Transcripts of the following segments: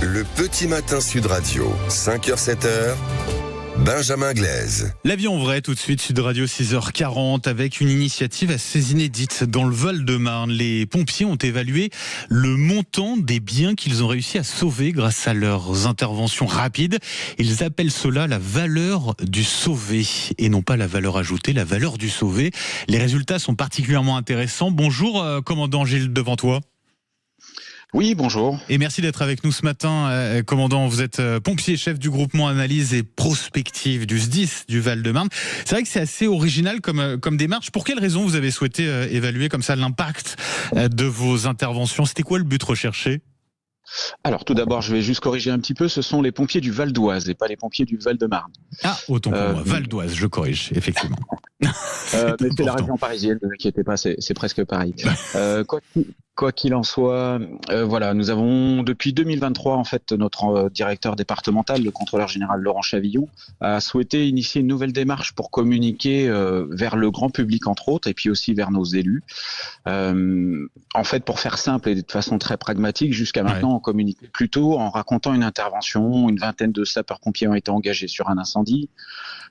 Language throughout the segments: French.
Le petit matin Sud Radio, 5h-7h, Benjamin Glaise. La vie en vrai, tout de suite, Sud Radio 6h40, avec une initiative assez inédite. Dans le Val-de-Marne, les pompiers ont évalué le montant des biens qu'ils ont réussi à sauver grâce à leurs interventions rapides. Ils appellent cela la valeur du sauvé, et non pas la valeur ajoutée, la valeur du sauvé. Les résultats sont particulièrement intéressants. Bonjour, commandant Gilles Devantois. Oui, bonjour. Et merci d'être avec nous ce matin, commandant. Vous êtes pompier chef du groupement analyse et prospective du SDIS du Val-de-Marne. C'est vrai que c'est assez original comme démarche. Pour quelles raisons vous avez souhaité évaluer comme ça l'impact de vos interventions? C'était quoi le but recherché? Alors tout d'abord, je vais juste corriger un petit peu, ce sont les pompiers du Val d'Oise et pas les pompiers du Val-de-Marne. Ah, autant pour moi, Val d'Oise, je corrige, effectivement. Mais c'est la région parisienne, ne vous inquiétez pas, c'est presque pareil. Quoi qu'il en soit, voilà, nous avons depuis 2023 en fait notre directeur départemental, le contrôleur général Laurent Chavillon, a souhaité initier une nouvelle démarche pour communiquer vers le grand public entre autres et puis aussi vers nos élus. En fait, pour faire simple et de façon très pragmatique, jusqu'à maintenant on communiquait plutôt en racontant une intervention. Une vingtaine de sapeurs-pompiers ont été engagés sur un incendie.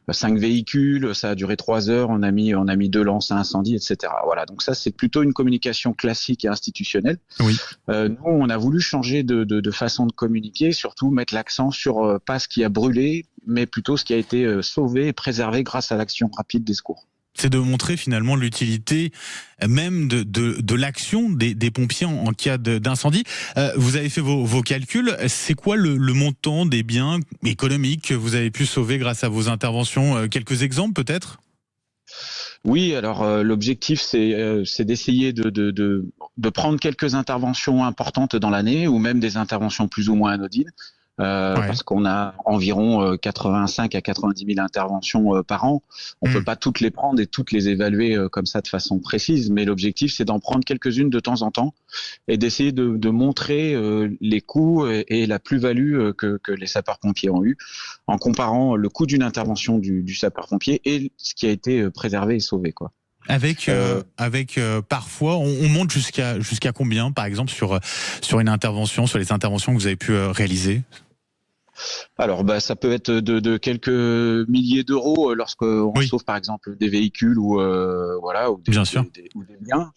5 véhicules, ça a duré 3 heures, on a mis 2 lances à incendie, etc. Voilà, donc ça c'est plutôt une communication classique et institutionnelle. Oui. Nous, on a voulu changer de façon de communiquer, surtout mettre l'accent sur pas ce qui a brûlé, mais plutôt ce qui a été sauvé et préservé grâce à l'action rapide des secours. C'est de montrer finalement l'utilité même de l'action des pompiers en cas d'incendie. Vous avez fait vos calculs. C'est quoi le montant des biens économiques que vous avez pu sauver grâce à vos interventions? Quelques exemples peut-être? Oui, alors l'objectif c'est d'essayer de prendre quelques interventions importantes dans l'année ou même des interventions plus ou moins anodines. Parce qu'on a environ 85 à 90 000 interventions par an. On peut pas toutes les prendre et toutes les évaluer comme ça de façon précise, mais l'objectif c'est d'en prendre quelques-unes de temps en temps et d'essayer de montrer les coûts et la plus-value que les sapeurs-pompiers ont eu en comparant le coût d'une intervention du sapeur-pompier et ce qui a été préservé et sauvé, quoi. Avec parfois, on monte jusqu'à combien, par exemple, sur une intervention, sur les interventions que vous avez pu réaliser? Alors, ça peut être de quelques milliers d'euros lorsqu'on sauve par exemple des véhicules ou des biens.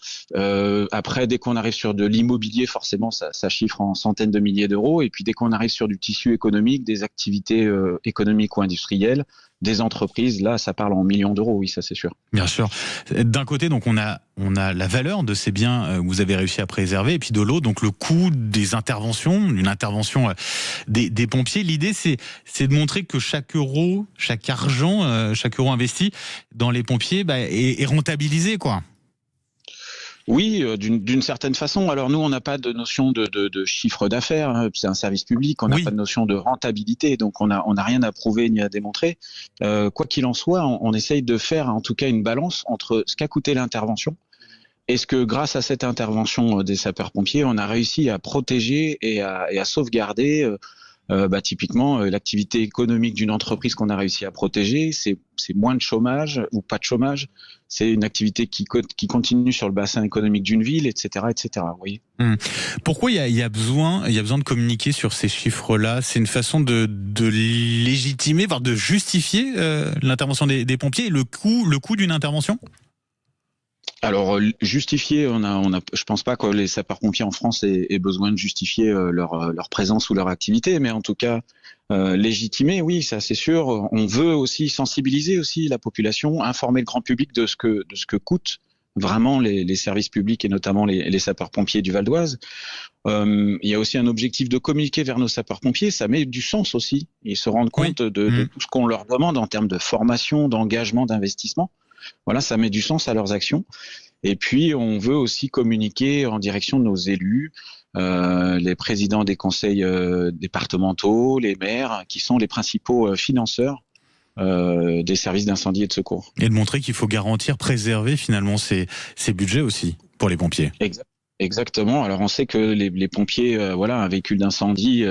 Après, dès qu'on arrive sur de l'immobilier, forcément, ça chiffre en centaines de milliers d'euros. Et puis, dès qu'on arrive sur du tissu économique, des activités économiques ou industrielles, des entreprises, là, ça parle en millions d'euros, oui, ça c'est sûr. Bien sûr. D'un côté, donc on a la valeur de ces biens que vous avez réussi à préserver, et puis de l'autre, donc le coût des interventions, une intervention des pompiers. L'idée, c'est de montrer que chaque euro investi dans les pompiers est rentabilisé, quoi. Oui, d'une certaine façon. Alors nous, on n'a pas de notion de chiffre d'affaires. Hein. C'est un service public. On n'a pas de notion de rentabilité. Donc on n'a rien à prouver ni à démontrer. Quoi qu'il en soit, on essaye de faire en tout cas une balance entre ce qu'a coûté l'intervention et ce que, grâce à cette intervention des sapeurs-pompiers, on a réussi à protéger et à sauvegarder. Typiquement, l'activité économique d'une entreprise qu'on a réussi à protéger, c'est moins de chômage ou pas de chômage. C'est une activité qui continue sur le bassin économique d'une ville, etc., etc. Vous voyez. Pourquoi il y a besoin de communiquer sur ces chiffres-là? C'est une façon de légitimer, voire de justifier l'intervention des pompiers et le coût d'une intervention? Alors justifier, je pense pas que les sapeurs-pompiers en France aient besoin de justifier leur présence ou leur activité, mais en tout cas légitimer, oui, ça c'est sûr. On veut aussi sensibiliser aussi la population, informer le grand public de ce que coûtent vraiment les services publics et notamment les sapeurs-pompiers du Val d'Oise. Il y a aussi un objectif de communiquer vers nos sapeurs-pompiers, ça met du sens aussi. Ils se rendent compte de tout ce qu'on leur demande en termes de formation, d'engagement, d'investissement. Voilà, ça met du sens à leurs actions. Et puis, on veut aussi communiquer en direction de nos élus, les présidents des conseils départementaux, les maires, qui sont les principaux financeurs des services d'incendie et de secours. Et de montrer qu'il faut garantir, préserver finalement ces budgets aussi pour les pompiers. Exactement. Alors, on sait que les pompiers, un véhicule d'incendie,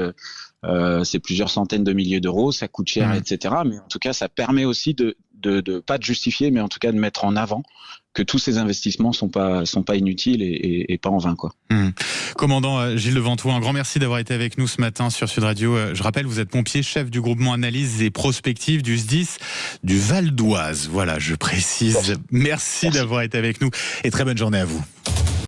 c'est plusieurs centaines de milliers d'euros, ça coûte cher, etc. Mais en tout cas, ça permet aussi pas de justifier, mais en tout cas de mettre en avant que tous ces investissements sont pas inutiles et pas en vain, quoi. Commandant Gilles Leventoux, un grand merci d'avoir été avec nous ce matin sur Sud Radio. Je rappelle, vous êtes pompier, chef du groupement analyse et prospective du SDIS du Val d'Oise. Voilà, je précise. Merci d'avoir été avec nous et très bonne journée à vous.